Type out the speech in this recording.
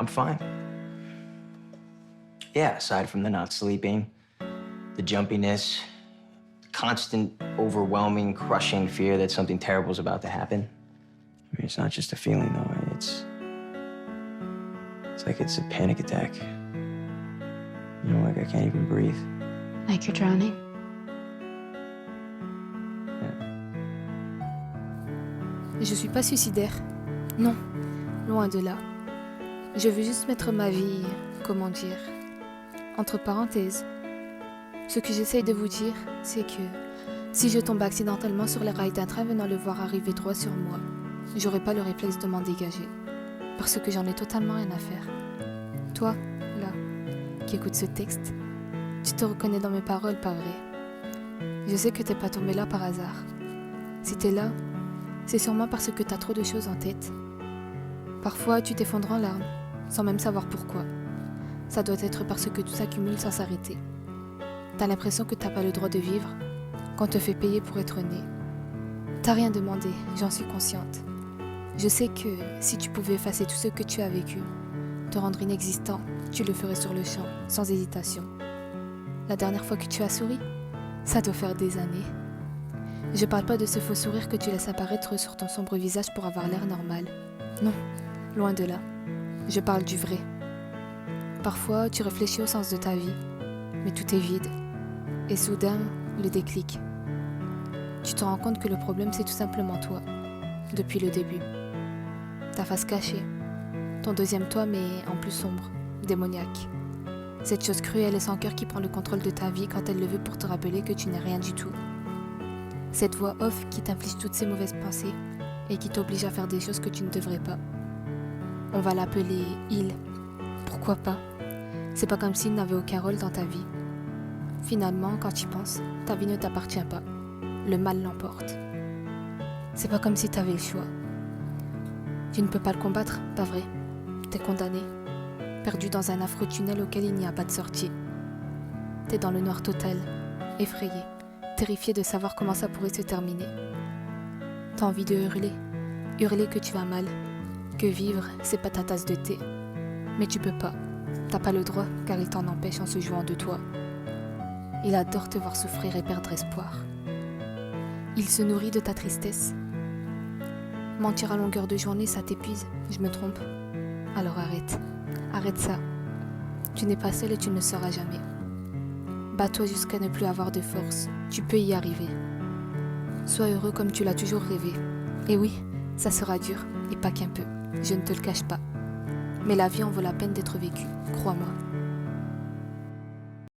I'm fine. Yeah, aside from the not sleeping, the jumpiness, constant, overwhelming, crushing fear that something terrible is about to happen. I mean, it's not just a feeling, though. It's like it's a panic attack. You know, like I can't even breathe. Like you're drowning? Je suis pas suicidaire. Non, loin de là. Je veux juste mettre ma vie, comment dire, entre parenthèses. Ce que j'essaye de vous dire, c'est que si je tombe accidentellement sur les rails d'un train venant le voir arriver droit sur moi, j'aurai pas le réflexe de m'en dégager. Parce que j'en ai totalement rien à faire. Toi, là, qui écoutes ce texte, tu te reconnais dans mes paroles, pas vrai? Je sais que t'es pas tombé là par hasard. Si t'es là, c'est sûrement parce que t'as trop de choses en tête. Parfois, tu t'effondres en larmes, sans même savoir pourquoi. Ça doit être parce que tout s'accumule sans s'arrêter. T'as l'impression que t'as pas le droit de vivre, qu'on te fait payer pour être né. T'as rien demandé, j'en suis consciente. Je sais que si tu pouvais effacer tout ce que tu as vécu, te rendre inexistant, tu le ferais sur le champ, sans hésitation. La dernière fois que tu as souri, ça doit faire des années. Je parle pas de ce faux sourire que tu laisses apparaître sur ton sombre visage pour avoir l'air normal. Non, loin de là. Je parle du vrai. Parfois, tu réfléchis au sens de ta vie, mais tout est vide. Et soudain, le déclic. Tu te rends compte que le problème, c'est tout simplement toi, depuis le début. Ta face cachée, ton deuxième toi, mais en plus sombre, démoniaque. Cette chose cruelle et sans cœur qui prend le contrôle de ta vie quand elle le veut pour te rappeler que tu n'es rien du tout. Cette voix off qui t'inflige toutes ces mauvaises pensées et qui t'oblige à faire des choses que tu ne devrais pas. On va l'appeler il. Pourquoi pas? C'est pas comme s'il n'avait aucun rôle dans ta vie. Finalement, quand tu y penses, ta vie ne t'appartient pas. Le mal l'emporte. C'est pas comme si t'avais le choix. Tu ne peux pas le combattre, pas vrai? T'es condamné. Perdu dans un affreux tunnel auquel il n'y a pas de sortie. T'es dans le noir total, effrayé, terrifié de savoir comment ça pourrait se terminer. T'as envie de hurler, hurler que tu vas mal, que vivre, c'est pas ta tasse de thé. Mais tu peux pas, t'as pas le droit car il t'en empêche en se jouant de toi. Il adore te voir souffrir et perdre espoir. Il se nourrit de ta tristesse. Mentir à longueur de journée, ça t'épuise, je me trompe. Alors arrête, arrête ça. Tu n'es pas seul et tu ne le seras jamais. Bats-toi jusqu'à ne plus avoir de force, tu peux y arriver. Sois heureux comme tu l'as toujours rêvé. Et oui, ça sera dur, et pas qu'un peu, je ne te le cache pas. Mais la vie en vaut la peine d'être vécue, crois-moi.